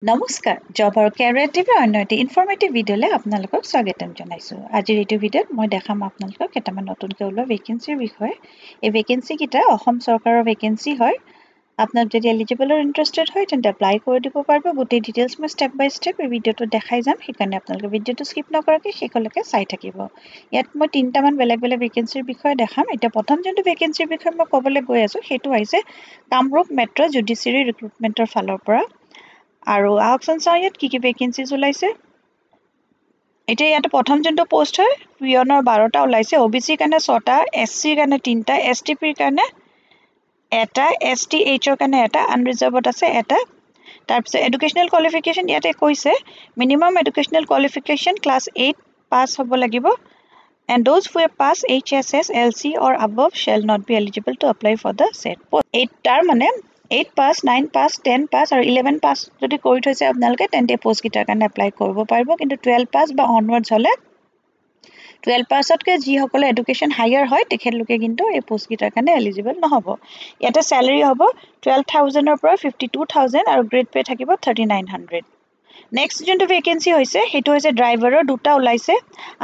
নমস্কাৰ জব আৰু কেৰিয়াৰ টিভিৰ অন্য এটি ইনফৰ্মেটিভ ভিডিঅ'লৈ আপোনালোকক স্বাগতম জনাইছোঁ। আজিৰ এইটো ভিডিঅ'ত মই দেখাম আপোনালোকক কেইটামান নতুনকৈ ওলোৱা ভেকেঞ্চিৰ বিষয়ে। এই ভেকেঞ্চিকেইটা অসম চৰকাৰৰ ভেকেঞ্চি হয়। আপোনালোক যদি এলিজিবল আৰু ইণ্টাৰেষ্টেড হয় তেন্তে এপ্লাই কৰি দিব পাৰিব। গোটেই ডিটেইলছ মই ষ্টেপ বাই ষ্টেপ এই ভিডিঅ'টো দেখাই যাম, সেইকাৰণে আপোনালোকে ভিডিঅ'টো স্কিপ নকৰাকৈ শেষলৈকে চাই থাকিব। ইয়াত মই 3টামান বেলেগ বেলেগ ভেকেঞ্চিৰ বিষয়ে দেখাম। এতিয়া প্ৰথম যোনটো ভেকেঞ্চিৰ বিষয়ে মই ক'বলৈ গৈ আছোঁ সেইটো হৈছে কামৰূপ মেট্ৰ' জুডিচিয়াৰী ৰিক্ৰুটমেণ্টৰ ফালৰ পৰা। আৰু আহকচোন চাওঁ ইয়াত কি কি ভেকেঞ্চিজ ওলাইছে। এতিয়া ইয়াতে প্ৰথম যোনটো পোষ্ট হয় পিয়নৰ 12টা ওলাইছে, OBCৰ কাৰণে 6টা, SCৰ কাৰণে 3টা, STPৰ কাৰণে 1টা, STHৰ কাৰণে 1টা, আনৰিজাৰ্ভত আছে 1টা। তাৰপিছত এডুকেশ্যনেল কোৱালিফিকেশ্যন ইয়াতে কৈছে মিনিমাম এডুকেশ্যনেল কোৱালিফিকেশ্যন ক্লাছ 8 পাছ হ'ব লাগিব। And those who have passed HSS, LC or above shall not be eligible to apply for the said post. 8টাৰ মানে 8 পাছ, 9 পাছ, 10 পাছ আৰু 11 পাছ যদি কৰি থৈছে আপোনালোকে তেন্তে পোষ্টকেইটাৰ কাৰণে এপ্লাই কৰিব পাৰিব। কিন্তু 12 পাছ বা অনৱাৰ্ডছ হ'লে 12 পাছতকৈ যিসকলে এডুকেশ্যন হায়াৰ হয় তেখেতলোকে কিন্তু এই পোষ্টকেইটাৰ কাৰণে এলিজিবল নহ'ব। ইয়াতে চেলাৰী হ'ব 12,000ৰ পৰা 52,000 আৰু গ্ৰেড পে থাকিব 3,900। নেক্সট যোনটো ভেকেঞ্চি হৈছে সেইটো হৈছে ড্ৰাইভাৰৰ 2টা ওলাইছে।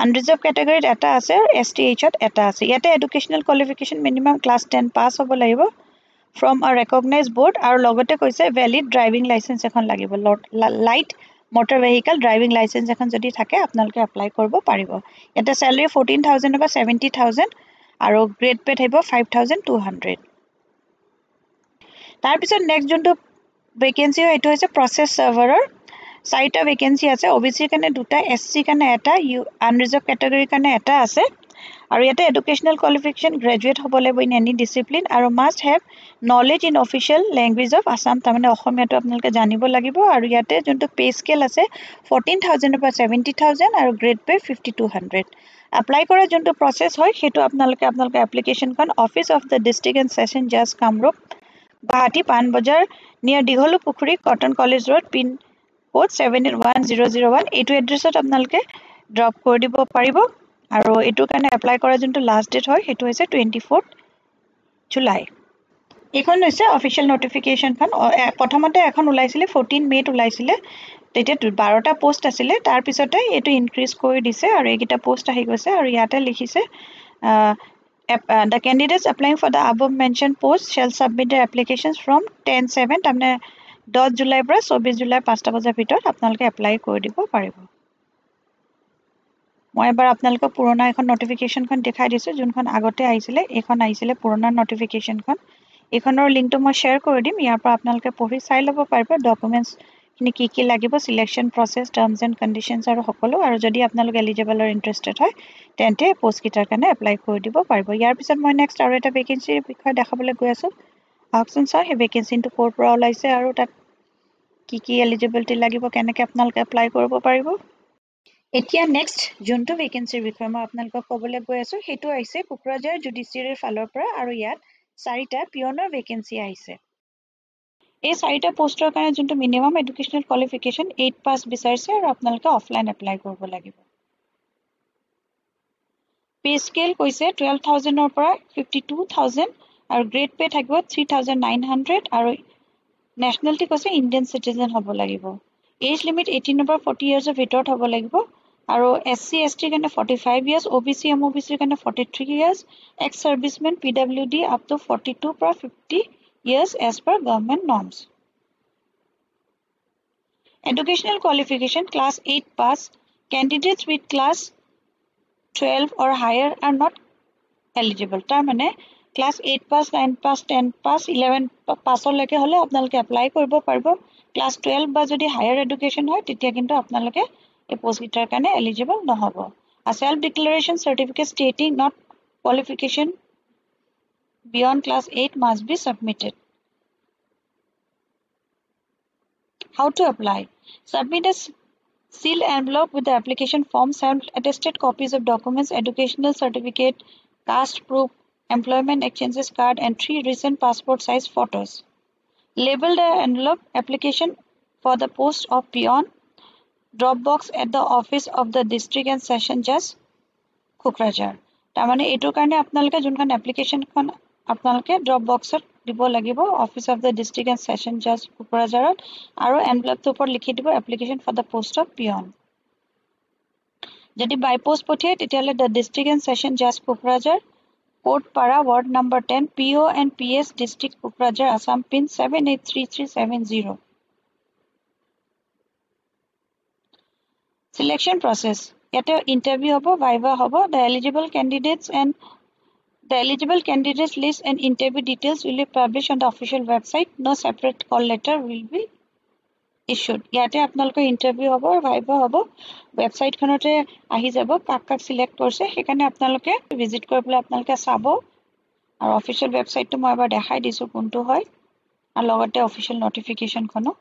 আনৰিজাৰ্ভ কেটেগৰীত 1টা আছে আৰু STHত 1টা আছে। ইয়াতে এডুকেশ্যনেল কোৱালিফিকেশ্যন মিনিমাম ক্লাছ 10 পাছ হ'ব লাগিব ফ্ৰম আ ৰেকগনাইজ বৰ্ড আৰু লগতে কৈছে ভেলিড ড্ৰাইভিং লাইচেঞ্চ এখন লাগিব। Light motor vehicle driving licence এখন যদি থাকে আপোনালোকে এপ্লাই কৰিব পাৰিব। ইয়াতে চেলাৰী 14,000 বা 70,000 আৰু গ্ৰেড পে থাকিব 5,200। তাৰপিছত নেক্সট যোনটো ভেকেঞ্চি হয় সেইটো হৈছে প্ৰচেছ চাৰ্ভাৰৰ। 4টা ভেকেঞ্চি আছে। OBCৰ কাৰণে 2টা, SCৰ কাৰণে 1টা, আনৰিজাৰ্ভ কেটেগৰীৰ কাৰণে 1টা আছে। আৰু ইয়াতে এডুকেশ্যনেল কোৱালিফিকেশ্যন গ্ৰেজুৱেট হ'ব লাগিব ইন এনি ডিচিপ্লিন আৰু must have knowledge in official language of Assam, তাৰমানে অসমীয়াটো আপোনালোকে জানিব লাগিব। আৰু ইয়াতে যোনটো পে স্কেল আছে 14,000ৰ পৰা 70,000 আৰু গ্ৰেড পে 5,200। এপ্লাই কৰা যোনটো প্ৰচেছ হয় সেইটো আপোনালোকে এপ্লিকেশ্যনখন office of the district and session জাজ Kamrup, Guwahati, Panbazar near Dighali Pukhuri, Cotton College road, pin code 781,001 এইটো এড্ৰেছত আপোনালোকে ড্ৰপ কৰি দিব পাৰিব। আৰু এইটোৰ কাৰণে এপ্লাই কৰা যোনটো লাষ্ট ডেট হয় সেইটো হৈছে 24 জুলাই। এইখন হৈছে অফিচিয়েল নটিফিকেশ্যনখন। প্ৰথমতে এখন ওলাইছিলে 14 মে'ত ওলাইছিলে, তেতিয়া 12টা পোষ্ট আছিলে। তাৰপিছতে এইটো ইনক্ৰিজ কৰি দিছে আৰু এইকেইটা পোষ্ট আহি গৈছে। আৰু ইয়াতে লিখিছে the candidates applying for the above mentioned post shall submit their applications from 10/7, তাৰমানে 10 জুলাইৰ পৰা 24 জুলাই 5টা বজাৰ ভিতৰত আপোনালোকে এপ্লাই কৰি দিব পাৰিব। মই এবাৰ আপোনালোকক পুৰণা এখন নটিফিকেশ্যনখন দেখাই দিছোঁ, যোনখন আগতে আহিছিলে। এইখন আহিছিলে পুৰণা নটিফিকেশ্যনখন। এইখনৰ লিংকটো মই শ্বেয়াৰ কৰি দিম, ইয়াৰ পৰা আপোনালোকে পঢ়ি চাই ল'ব পাৰিব ডকুমেণ্টছখিনি কি কি লাগিব, selection process, terms and conditions আৰু সকলো। আৰু যদি আপোনালোক এলিজিবল আৰু ইণ্টাৰেষ্টেড হয় তেন্তে পোষ্টকেইটাৰ কাৰণে এপ্লাই কৰি দিব পাৰিব। ইয়াৰ পিছত মই নেক্সট আৰু এটা ভেকেঞ্চিৰ বিষয়ে দেখাবলৈ গৈ আছোঁ। আহকচোন চাওঁ সেই ভেকেঞ্চিটো ক'ৰ পৰা ওলাইছে আৰু তাত কি কি এলিজিবিলিটি লাগিব, কেনেকৈ আপোনালোকে এপ্লাই কৰিব পাৰিব। এতিয়া নেক্সট যোনটো ভেকেঞ্চিৰ বিষয়ে মই আপোনালোকক ক'বলৈ গৈ আছোঁ সেইটো আহিছে কোকৰাঝাৰ জুডিচিয়াৰীৰ ফালৰ পৰা। আৰু ইয়াত 4টা পিয়নৰ ভেকেঞ্চি আহিছে। এই 4টা পোষ্টৰ কাৰণে যোনটো মিনিমাম এডুকেশ্যনেল কোৱালিফিকেশ্যন 8 পাছ বিচাৰিছে আৰু আপোনালোকে অফলাইন এপ্লাই কৰিব লাগিব। পে স্কেল কৈছে 12,000ৰ পৰা 52,000 আৰু গ্ৰেড পে থাকিব 3,900 আৰু নেশ্যনেলিটি কৈছে ইণ্ডিয়ান চিটিজেন হ'ব লাগিব। এজ লিমিট 18ৰ পৰা 40 ইয়াৰ্ছৰ ভিতৰত হ'ব লাগিব। আৰু SC STৰ কাৰণে 45 ইয়াৰ্ছ, OBC MOBCৰ কাৰণে 43 years, ex servicemen PWD up to 42 পৰা 50 years as per government norms. Educational qualification class 8 pass. Candidates with class 12 or higher are not eligible, তাৰমানে ক্লাছ 8 পাছ, 9 পাছ, 10 পাছ, 11 পাছলৈকে হ'লে আপোনালোকে এপ্লাই কৰিব পাৰিব। ক্লাছ 12 বা যদি হায়াৰ এডুকেশ্যন হয় তেতিয়া কিন্তু আপোনালোকে এই পোষ্টকেইটাৰ কাৰণে এলিজিবল নহ'ব। Self declaration certificate stating not qualification beyond class 8 must be submitted. How to apply? Submit a sealed envelope with the application form, self-attested copies of documents, educational certificate, caste proof, employment exchanges card, and 3 recent passport size photos. Label the envelope application for the post of peon, drop box at the office of the district and session judge, Kokrajhar. তাৰমানে এইটোৰ কাৰণে আপোনালোকে যোনখন এপ্লিকেশ্যনখন আপোনালোকে drop বক্সত দিব লাগিব office of the district and session জাজ কোকৰাঝাৰত আৰু এনভেলপটোৰ ওপৰত লিখি দিব application for the post of peon যদি বাই পোষ্ট পঠিয়ায় তেতিয়াহ'লে দ্য ডিস্ট্ৰিক্ট এণ্ড সেশন জাজ Kokrajhar Port Para, Ward number 10, PO and PS, District Kokrajhar, Assam, PIN 783370. Selection process. Yet interview hobo, viva hobo. The eligible candidates list and interview details will be published on the official website. No separate call letter will be issued. Yate apnalko interview hobo, viva hobo. Website khanote ahi jabo, kak select korse. Hekane apnaloke visit koribole apnaloke sabo. আৰু official ওয়েবসাইটটো মই এবাৰ দেখাই দিছো কোনটো হয় আৰু লগতে official নোটিফিকেশনখনো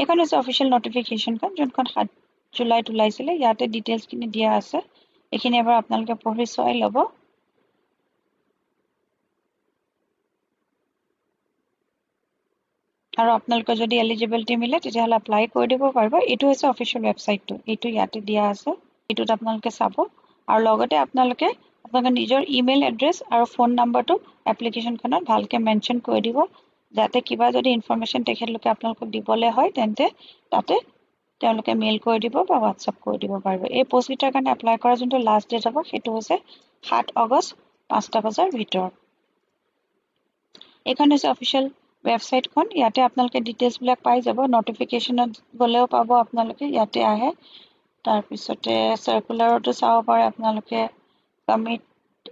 এখন আছে অফিচিয়েল নোটিফিকেশনখন যোনখন 7 জুলাইত ওলাইছিল ইয়াতে ডিটেইলছ কিনি দিয়া আছে এখিনি এবাৰ আপোনালোকে পঢ়ি চাই ল'ব আৰু আপোনালোকৰ যদি এলিজিবিলিটি মিলে তেতিয়াহ'লে এপ্লাই কৰি দিব পাৰিব এইটো হৈছে অফিচিয়েল ওয়েবসাইটটো এইটো ইয়াতে দিয়া আছে এইটোত আপোনালোকে চাব আৰু লগতে আপোনালোকে আপোনালোকৰ নিজৰ ইমেইল এড্ৰেছ আৰু ফোন নম্বৰটো এপ্লিকেশনখনত ভালকে মেনশন কৰি দিব যাতে কিবা যদি ইনফৰমেশন তেখেতলোকে আপোনালোকক দিবলে হয় তেন্তে তাতে তেওঁলোকে মেইল কৰি দিব বা WhatsApp কৰি দিব পাৰিব এই পোষ্টগিটাৰ কাৰণে এপ্লাই কৰা যোনটো লাষ্ট ডেট হ'ব সেইটো হৈছে 7 আগষ্ট 5টা বজাৰ ভিতৰত এখন হৈছে অফিচিয়েল ওয়েবসাইটখন ইয়াতে আপোনালোকে ডিটেইলছ বিলাক পাই যাব নোটিফিকেশনত গলেও পাব আপোনালোকে ইয়াতে আহে তাৰ পিছতে সাৰ্কুলাৰটো চাব পাৰে আপোনালোকে কমিট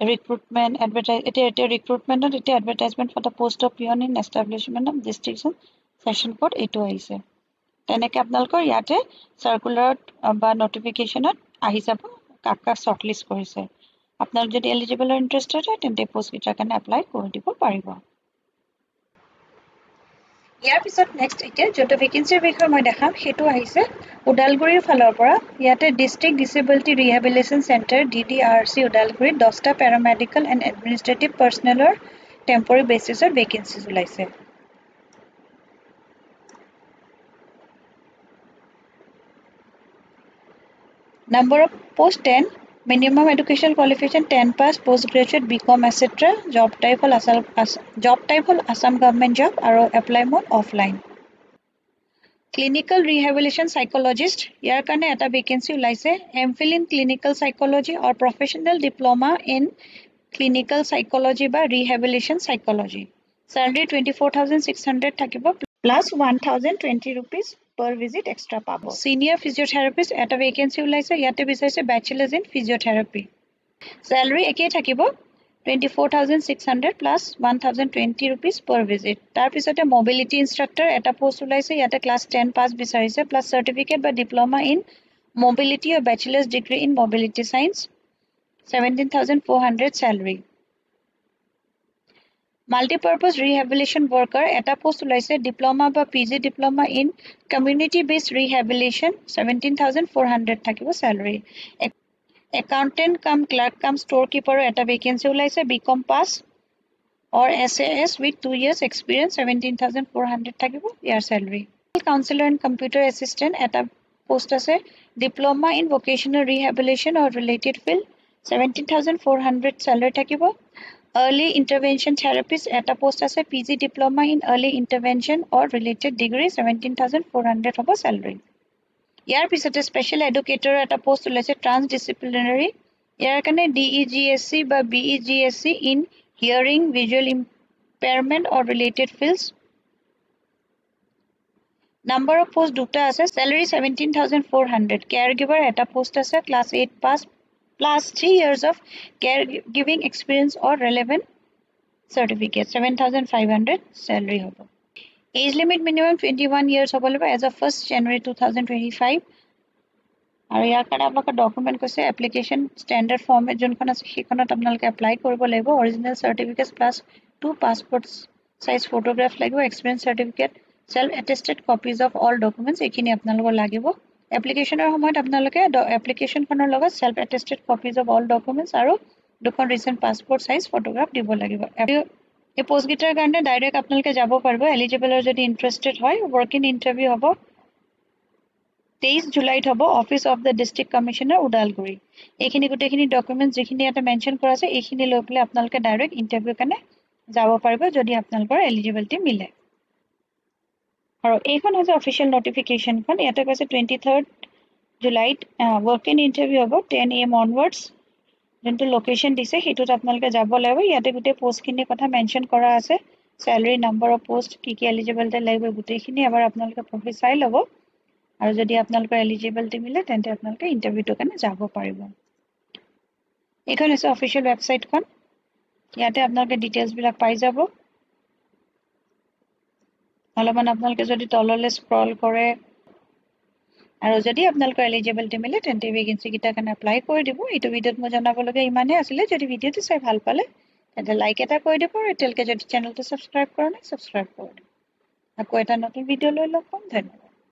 recruitment advertise এটা recruitment এটা advertisement for the post of peon in establishment of district session code এটো আহিছে তেনেকে আপোনালোকৰ ইয়াতে সাৰ্কুলাৰত বা নোটিফিকেশনত আহি যাব কাক শৰ্টলিষ্ট কৰিছে আপোনালোক যদি এলিজিবল আৰু ইন্টাৰেষ্টেড হয় তেন্তে পোষ্ট গিটাৰ কাৰণে এপ্লাই কৰি দিব পাৰিব ইয়াৰ পিছত নেক্সট এতিয়া যত ভেকেন্সিৰ বিষয়ে মই দেখাম হেতু আহিছে উদালগুৰিৰ ফালৰ পৰা ইয়াতে district disability rehabilitation centre DDRC Udalguri 10টা প্যাৰামেডিকেল এণ্ড এডমিনিষ্ট্ৰেটিভ পাৰ্সনেলৰ টেম্পৰাৰী বেচিছত ভেকেন্সিজ ওলাইছে Number of post 10, minimum educational qualification 10 pass, postgraduate BCom etc. Job type hol Assam government job aro apply mode offline. Clinical rehabilitation psychologist yar karone eta vacancy ulaise MPhil in clinical psychology or professional diploma in clinical psychology ba rehabilitation psychology. Salary 24,600 thakibo plus 1,020 rupees per visit extra pabo. Senior physiotherapist at a vacancy ulaise yate bisaise bachelor's in physiotherapy. Salary eke thakibo 24,600 plus 1,020 rupees per visit. Tar pisote mobility instructor at a post ulaise yate class 10 pass bisarise plus certificate by diploma in mobility or bachelor's degree in mobility science 17,400 salary. Multi-purpose rehabilitation worker at a post ulaise diploma ba PG diploma in community based rehabilitation 17,400 thakibo salary. Accountant cum clerk cum storekeeper at a vacancy ulaise BCom pass or SAS with 2 years experience 17,400 thakibo year salary. Counselor and computer assistant at a post ase diploma in vocational rehabilitation or related field 17,400 salary thakibo. Early intervention therapist at a post as a PG diploma in early intervention or related degree 17,400 hobo salary. Yar pisote special educator at a post ulaise transdisciplinary yar kane DEGSC ba BEGSC in hearing visual impairment or related fields. Number of post duta ase salary 17,400 caregiver at a post as a class 8 pass plus 3 years of caregiving experience or relevant certificate 7,500 salary hobo. Age limit minimum 21 years hobo as of 1st January 2025 আৰু ইয়াৰ কাৰণে আপোনালোকৰ document কৈছে application standard format যোনখন আছে সেইখনত আপোনালোকে apply কৰিব লাগিব original certificate plus 2 passport size photograph লাগিব experience certificate self attested copies of all documents এখিনি আপোনালোকৰ লাগিব এপ্লিকেশনৰ সময়ত আপোনালোকে এপ্লিকেশনখনৰ লগত self attested copies of all documents আৰু দুখন ৰিসেন্ট পাসপোৰ্ট সাইজ ফটোগ্ৰাফ দিব লাগিব এই পোষ্ট গিটাৰ কাৰণে ডাইৰেক্ট আপোনালোকে যাব পাৰিব এলিজিবল আৰু যদি ইন্টাৰেস্টেড হয় ওয়াৰ্ক ইন ইন্টাৰভিউ হ'ব 23 জুলাইত হ'ব office of the district commissioner Udalguri এইখিনি গোটেইখিনি ডকুমেন্টছ যিখিনি এটা মেনশন কৰা আছে এইখিনি লৈ পেলাই আপোনালোকে ডাইৰেক্ট ইন্টাৰভিউ কাৰণে যাব পাৰিব যদি আপোনালোকৰ এলিজিবিলিটি মিলে আৰু এইখন হৈছে অফিচিয়েল নটিফিকেশনখন ইয়াতে কৈছে 23rd জুলাইত ৱৰ্ক ইন ইন্টাৰভিউ হ'ব 10 AM অনৱাৰ্ডছ যোনটো লোকেশন দিছে সেইটোত আপোনালোকে যাব লাগিব ইয়াতে গোটেই পোষ্টখিনিৰ কথা মেনশন কৰা আছে স্যালাৰি নাম্বাৰ অফ পোষ্ট কি এলিজিবিলিটি লাগিব গোটেইখিনি এবাৰ আপোনালোকে পঢ়ি চাই ল'ব আৰু যদি আপোনালোকৰ এলিজিবিলিটি মিলে তেন্তে আপোনালোকে ইন্টাৰভিউটোৰ কাৰণে যাব পাৰিব এইখন হৈছে অফিচিয়েল ৱেবছাইটখন ইয়াতে আপোনালোকে ডিটেইলছ বিলাক পাই যাব অলপমান আপোনালোকে যদি তললৈ স্ক্ৰল কৰে আৰু যদি আপোনালোকৰ এলিজিবিলিটি মিলে তেন্তে ভেকেন্সি কিটাৰ কাৰণে এপ্লাই কৰি দিব এইটো ভিডিঅ'ত মই জনাবলগীয়া ইমানেই আছিলে যদি ভিডিঅ'টো চাই ভাল পালে তেন্তে লাইক এটা কৰি দিব আৰু এতিয়ালৈকে যদি চেনেলটো ছাবস্ক্ৰাইব কৰা নাই ছাবস্ক্ৰাইব কৰি দিব আকৌ এটা নতুন ভিডিঅ' লৈ লগ পাম ধন্যবাদ